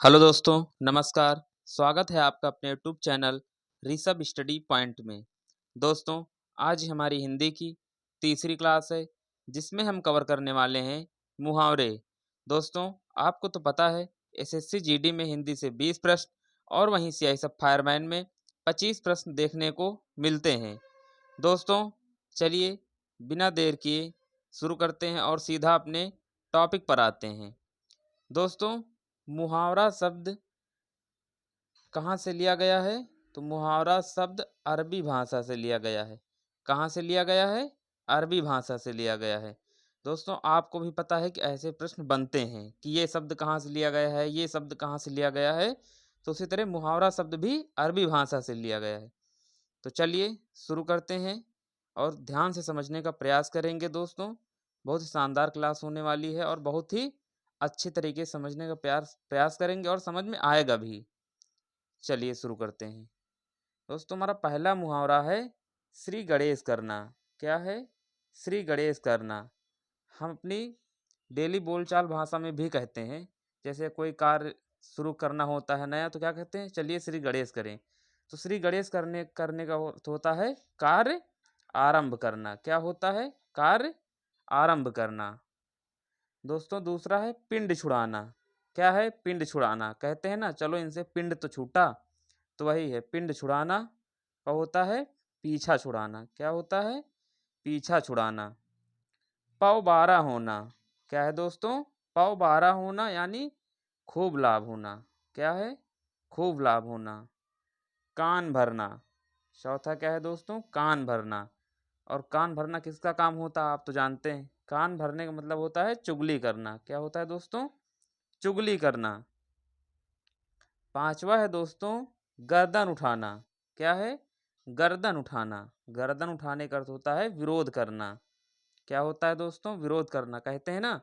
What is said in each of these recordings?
Hello दोस्तों, नमस्कार। स्वागत है आपका अपने YouTube channel Rishabh study point में। दोस्तों, आज हमारी हिंदी की तीसरी क्लास है, जिसमें हम कवर करने वाले हैं मुहावरे। दोस्तों, आपको तो पता है एसएससी जीडी में हिंदी से 20 प्रश्न और वहीं सीआईएसएफ फायरमैन में 25 प्रश्न देखने को मिलते हैं। दोस्तों, चलिए बिना देर किए शुरू करते हैं और सीधा अपने टॉपिक पर आते हैं। दोस्तों, मुहावरा शब्द कहाँ से लिया गया है? तो मुहावरा शब्द अरबी भाषा से लिया गया है। कहाँ से लिया गया है? अरबी भाषा से लिया गया है। दोस्तों, आपको भी पता है कि ऐसे प्रश्न बनते हैं कि ये शब्द कहाँ से लिया गया है, ये शब्द कहाँ से लिया गया है। तो उसी तरह मुहावरा शब्द भी अरबी भाषा से लिया गया है। तो चलिए शुरू करते हैं और ध्यान से समझने का प्रयास करेंगे दोस्तों। बहुत ही शानदार क्लास होने वाली है और बहुत ही अच्छे तरीके से समझने का प्रयास प्रयास करेंगे और समझ में आएगा भी। चलिए शुरू करते हैं। दोस्तों, हमारा पहला मुहावरा है श्री गणेश करना। क्या है? श्री गणेश करना। हम अपनी डेली बोलचाल भाषा में भी कहते हैं। जैसे कोई कार्य शुरू करना होता है नया, तो क्या कहते हैं? चलिए श्री गणेश करें। तो श्री गणेश करने करने का होता है कार्य आरंभ करना। क्या होता है? कार्य आरंभ करना। दोस्तों, दूसरा है पिंड छुड़ाना। क्या है? पिंड छुड़ाना। कहते हैं ना, चलो इनसे पिंड तो छूटा, तो वही है पिंड छुड़ाना। का होता है पीछा छुड़ाना। क्या होता है? पीछा छुड़ाना। पौ बारह होना। क्या है दोस्तों? पौ बारह होना यानी खूब लाभ होना। क्या है? खूब लाभ होना। कान भरना। चौथा क्या है दोस्तों? कान भरना। और कान भरना किसका काम होता है? आप तो जानते हैं। कान भरने का मतलब होता है चुगली करना। क्या होता है दोस्तों? चुगली करना। पांचवा है दोस्तों गर्दन उठाना। क्या है? गर्दन उठाना। गर्दन उठाने का अर्थ होता है विरोध करना। क्या होता है दोस्तों? विरोध करना। कहते हैं ना,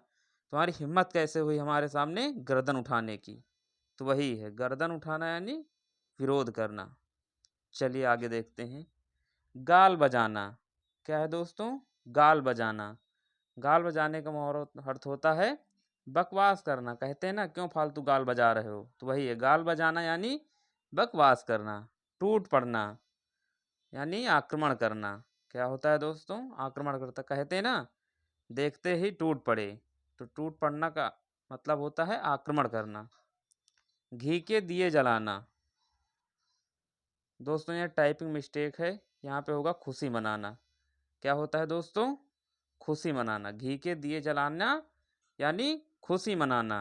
तुम्हारी हिम्मत कैसे हुई हमारे सामने गर्दन उठाने की। तो वही है गर्दन उठाना यानी विरोध करना। चलिए आगे देखते हैं। गाल बजाना। क्या है दोस्तों? गाल बजाना। गाल बजाने का मुहावरा अर्थ होता है बकवास करना। कहते हैं ना, क्यों फालतू गाल बजा रहे हो। तो वही है गाल बजाना यानी बकवास करना। टूट पड़ना यानी आक्रमण करना। क्या होता है दोस्तों? आक्रमण करता। कहते हैं ना, देखते ही टूट पड़े। तो टूट पड़ना का मतलब होता है आक्रमण करना। घी के दिए जलाना। दोस्तों, ये टाइपिंग मिस्टेक है। यहाँ पे होगा खुशी मनाना। क्या होता है दोस्तों? खुशी मनाना। घी के दिए जलाना यानी खुशी मनाना।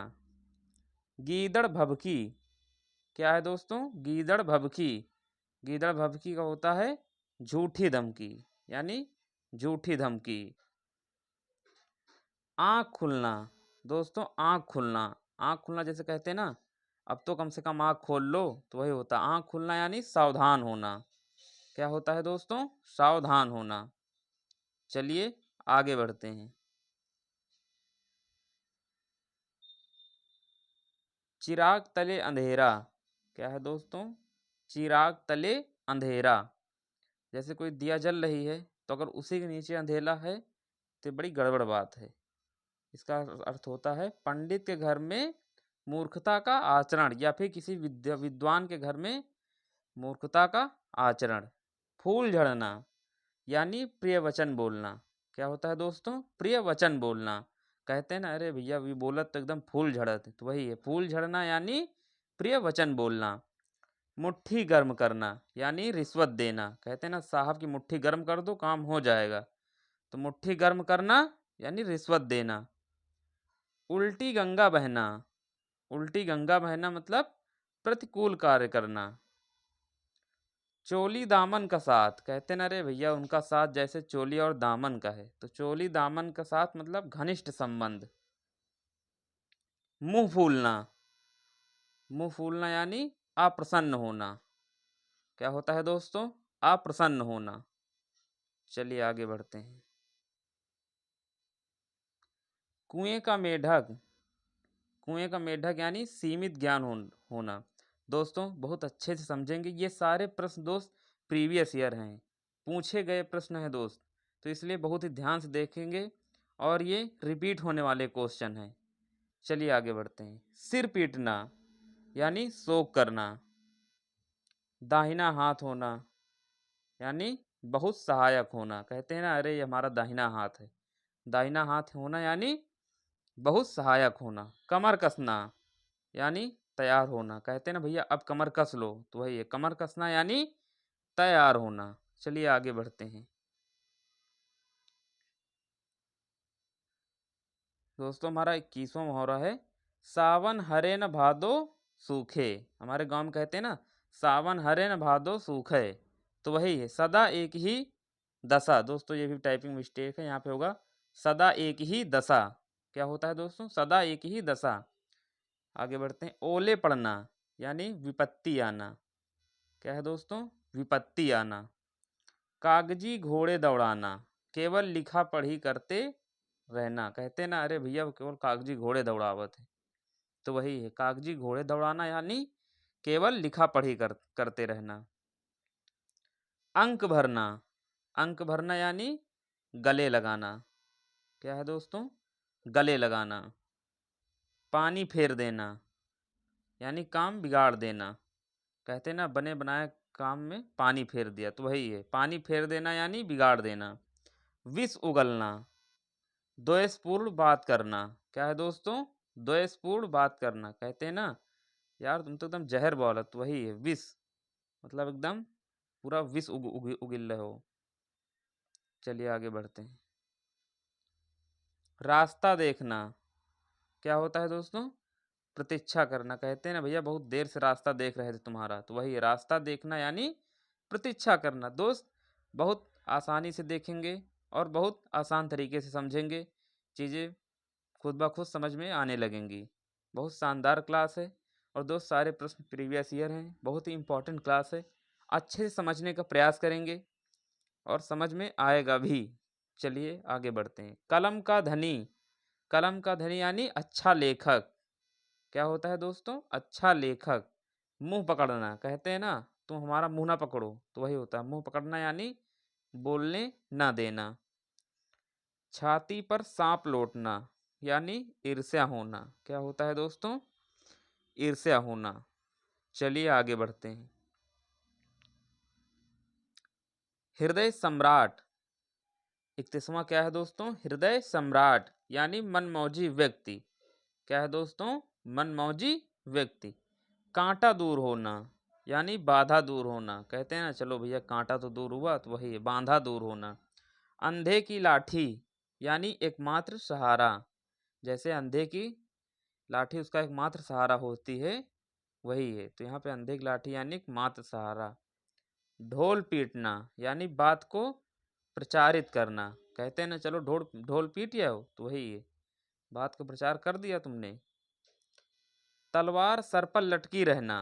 गीदड़ भभकी। क्या है दोस्तों? गीदड़ भभकी। गीदड़ भभकी का होता है झूठी धमकी यानी झूठी धमकी। आँख खुलना। दोस्तों, आँख खुलना। आँख खुलना जैसे कहते हैं ना, अब तो कम से कम आँख खोल लो। तो वही होता है आँख खुलना यानी सावधान होना। क्या होता है दोस्तों? सावधान होना। चलिए आगे बढ़ते हैं। चिराग तले अंधेरा। क्या है दोस्तों? चिराग तले अंधेरा। जैसे कोई दिया जल रही है, तो अगर उसी के नीचे अंधेरा है तो बड़ी गड़बड़ बात है। इसका अर्थ होता है पंडित के घर में मूर्खता का आचरण, या फिर किसी विद्वान के घर में मूर्खता का आचरण। फूल झड़ना यानी प्रिय वचन बोलना। क्या होता है दोस्तों? प्रिय वचन बोलना। कहते हैं ना, अरे भैया ये बोलत तो एकदम फूल झड़त है। तो वही है फूल झड़ना यानी प्रिय वचन बोलना। मुट्ठी गर्म करना यानी रिश्वत देना। कहते हैं ना, साहब की मुट्ठी गर्म कर दो काम हो जाएगा। तो मुट्ठी गर्म करना यानी रिश्वत देना। उल्टी गंगा बहना। उल्टी गंगा बहना मतलब प्रतिकूल कार्य करना। चोली दामन का साथ। कहते ना, अरे भैया उनका साथ जैसे चोली और दामन का है। तो चोली दामन का साथ मतलब घनिष्ठ संबंध। मुंह फूलना। मुंह फूलना यानी अप्रसन्न होना। क्या होता है दोस्तों? अप्रसन्न होना। चलिए आगे बढ़ते हैं। कुएं का मेढक। कुएं का मेढक यानी सीमित ज्ञान होना। दोस्तों, बहुत अच्छे से समझेंगे। ये सारे प्रश्न दोस्त प्रीवियस ईयर हैं, पूछे गए प्रश्न हैं दोस्त। तो इसलिए बहुत ही ध्यान से देखेंगे और ये रिपीट होने वाले क्वेश्चन हैं। चलिए आगे बढ़ते हैं। सिर पीटना। यानी शोक करना। दाहिना हाथ होना यानी बहुत सहायक होना। कहते हैं ना, अरे ये हमारा दाहिना हाथ है। दाहिना हाथ होना यानी बहुत सहायक होना। कमर कसना यानी तैयार होना। कहते हैं ना भैया अब कमर कस लो, तो वही है कमर कसना यानी तैयार होना। चलिए आगे बढ़ते हैं। दोस्तों हमारा 21वां मुहावरा है, सावन हरे न भादो सूखे। हमारे गांव में कहते हैं ना, सावन हरे न भादो सूखे, तो वही है सदा एक ही दशा। दोस्तों ये भी टाइपिंग मिस्टेक है, यहाँ पे होगा सदा एक ही दशा। क्या होता है दोस्तों? सदा एक ही दशा। आगे बढ़ते हैं। ओले पड़ना यानी विपत्ति आना। क्या है दोस्तों? विपत्ति आना। कागजी घोड़े दौड़ाना, केवल लिखा पढ़ी करते रहना। कहते ना, अरे भैया वो केवल कागजी घोड़े दौड़ावत है, तो वही है कागजी घोड़े दौड़ाना यानी केवल लिखा पढ़ी करते रहना। अंक भरना, अंक भरना यानी गले लगाना। क्या है दोस्तों? गले लगाना। पानी फेर देना यानी काम बिगाड़ देना। कहते ना, बने बनाए काम में पानी फेर दिया, तो वही है पानी फेर देना यानी बिगाड़ देना। विष उगलना, द्वेषपूर्ण बात करना। क्या है दोस्तों? द्वेषपूर्ण बात करना। कहते हैं ना, यार तुम तो एकदम जहर बोला, तो वही है विष, मतलब एकदम पूरा विष उगिल रहे हो। चलिए आगे बढ़ते हैं। रास्ता देखना क्या होता है दोस्तों? प्रतीक्षा करना। कहते हैं ना भैया बहुत देर से रास्ता देख रहे थे तुम्हारा, तो वही रास्ता देखना यानी प्रतीक्षा करना। दोस्त बहुत आसानी से देखेंगे और बहुत आसान तरीके से समझेंगे, चीज़ें खुद ब खुद समझ में आने लगेंगी। बहुत शानदार क्लास है और दोस्त सारे प्रश्न प्रीवियस ईयर हैं, बहुत ही इम्पोर्टेंट क्लास है। अच्छे से समझने का प्रयास करेंगे और समझ में आएगा भी। चलिए आगे बढ़ते हैं। कलम का धनी, कलम का धनी यानी अच्छा लेखक। क्या होता है दोस्तों? अच्छा लेखक। मुंह पकड़ना, कहते हैं ना तुम हमारा मुंह ना पकड़ो, तो वही होता है मुंह पकड़ना यानी बोलने ना देना। छाती पर सांप लौटना यानी ईर्ष्या होना। क्या होता है दोस्तों? ईर्ष्या होना। चलिए आगे बढ़ते हैं। हृदय सम्राट, 31वां क्या है दोस्तों? हृदय सम्राट यानी मनमौजी व्यक्ति। क्या है दोस्तों? मनमौजी व्यक्ति। कांटा दूर होना यानी बाधा दूर होना। कहते हैं ना, चलो भैया कांटा तो दूर हुआ, तो वही है बाधा दूर होना। अंधे की लाठी यानी एकमात्र सहारा। जैसे अंधे की लाठी उसका एकमात्र सहारा होती है, वही है, तो यहाँ पे अंधे की लाठी यानी एकमात्र सहारा। ढोल पीटना यानी बात को प्रचारित करना। कहते हैं ना, चलो ढोल ढोल पीट आओ, तो वही है बात को प्रचार कर दिया तुमने। तलवार सर पर लटकी रहना,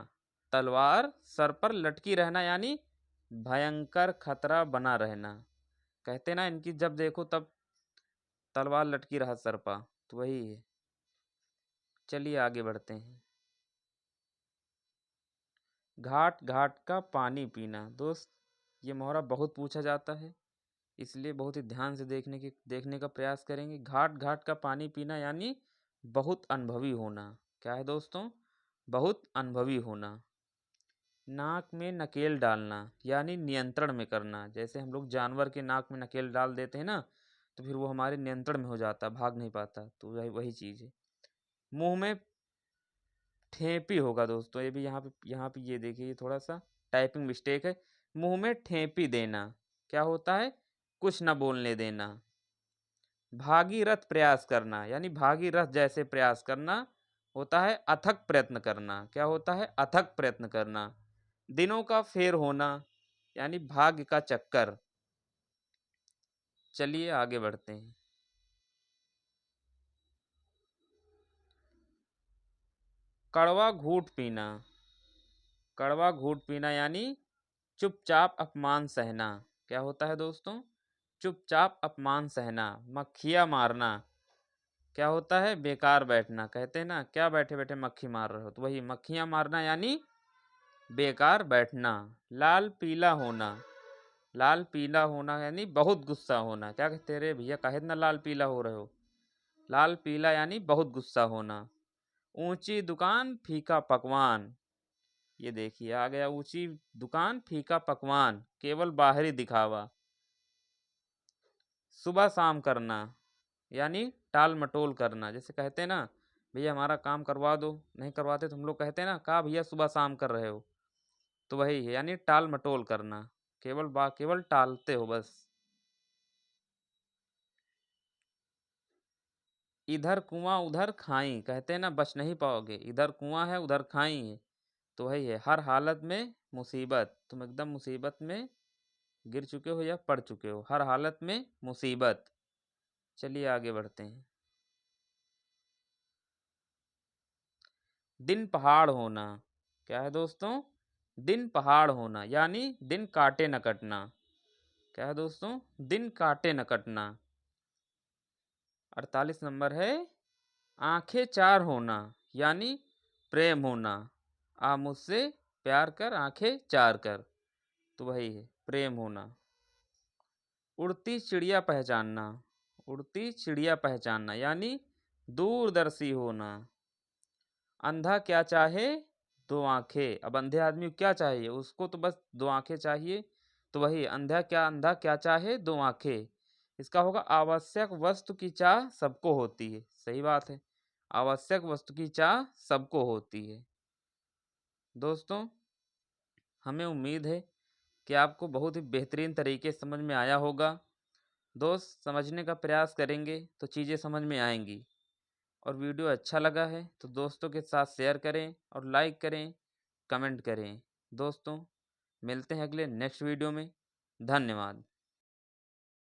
तलवार सर पर लटकी रहना यानी भयंकर खतरा बना रहना। कहते ना, इनकी जब देखो तब तलवार लटकी रहा सर पर, तो वही है। चलिए आगे बढ़ते हैं। घाट घाट का पानी पीना। दोस्त ये मुहावरा बहुत पूछा जाता है, इसलिए बहुत ही ध्यान से देखने का प्रयास करेंगे। घाट घाट का पानी पीना यानी बहुत अनुभवी होना। क्या है दोस्तों? बहुत अनुभवी होना। नाक में नकेल डालना यानी नियंत्रण में करना। जैसे हम लोग जानवर के नाक में नकेल डाल देते हैं ना, तो फिर वो हमारे नियंत्रण में हो जाता, भाग नहीं पाता, तो वही वही चीज़ है। मुंह में ठेपी होगा दोस्तों, ये भी यहाँ पे ये देखिए, ये थोड़ा सा टाइपिंग मिस्टेक है। मुंह में ठेपी देना क्या होता है? कुछ न बोलने देना। भागीरथ प्रयास करना यानी भागीरथ जैसे प्रयास करना होता है अथक प्रयत्न करना। क्या होता है? अथक प्रयत्न करना। दिनों का फेर होना यानी भाग्य का चक्कर। चलिए आगे बढ़ते हैं। कड़वा घूट पीना, कड़वा घूट पीना यानी चुपचाप अपमान सहना। क्या होता है दोस्तों? चुपचाप अपमान सहना। मक्खियाँ मारना क्या होता है? बेकार बैठना। कहते हैं ना, क्या बैठे बैठे मक्खी मार रहे हो, तो वही मक्खियाँ मारना यानी बेकार बैठना। लाल पीला होना, लाल पीला होना यानी बहुत गुस्सा होना। क्या कहते रे भैया, काहे इतना लाल पीला हो रहे हो? लाल पीला यानी बहुत गुस्सा होना। ऊंची दुकान फीका पकवान। ये देखिए आ गया, ऊंची दुकान फीका पकवान, केवल बाहरी दिखावा। सुबह शाम करना यानी टाल मटोल करना। जैसे कहते हैं ना, भैया हमारा काम करवा दो, नहीं करवाते तो हम लोग कहते हैं ना, कहा भैया सुबह शाम कर रहे हो, तो वही है, यानी टाल मटोल करना, केवल टालते हो बस। इधर कुआं उधर खाई, कहते हैं ना बच नहीं पाओगे, इधर कुआं है उधर खाई है, तो वही है, हर हालत में मुसीबत, तुम एकदम मुसीबत में गिर चुके हो या पड़ चुके हो, हर हालत में मुसीबत। चलिए आगे बढ़ते हैं। दिन पहाड़ होना, क्या है दोस्तों? दिन पहाड़ होना यानी दिन काटे न कटना। क्या है दोस्तों? दिन काटे न कटना। 48 नंबर है, आंखें चार होना यानी प्रेम होना। आ मुझसे प्यार कर आंखें चार कर, तो वही है, प्रेम होना। उड़ती चिड़िया पहचानना, उड़ती चिड़िया पहचानना यानी दूरदर्शी होना। अंधा क्या चाहे? दो आंखें। अब अंधे आदमी को क्या चाहिए? उसको तो बस दो आंखें चाहिए, तो वही अंधा क्या चाहे? दो आंखें। इसका होगा आवश्यक वस्तु की चाह सबको होती है। सही बात है, आवश्यक वस्तु की चाह सबको होती है। दोस्तों, हमें उम्मीद है कि आपको बहुत ही बेहतरीन तरीके से समझ में आया होगा। दोस्त, समझने का प्रयास करेंगे तो चीज़ें समझ में आएंगी। और वीडियो अच्छा लगा है तो दोस्तों के साथ शेयर करें और लाइक करें, कमेंट करें। दोस्तों, मिलते हैं अगले नेक्स्ट वीडियो में। धन्यवाद।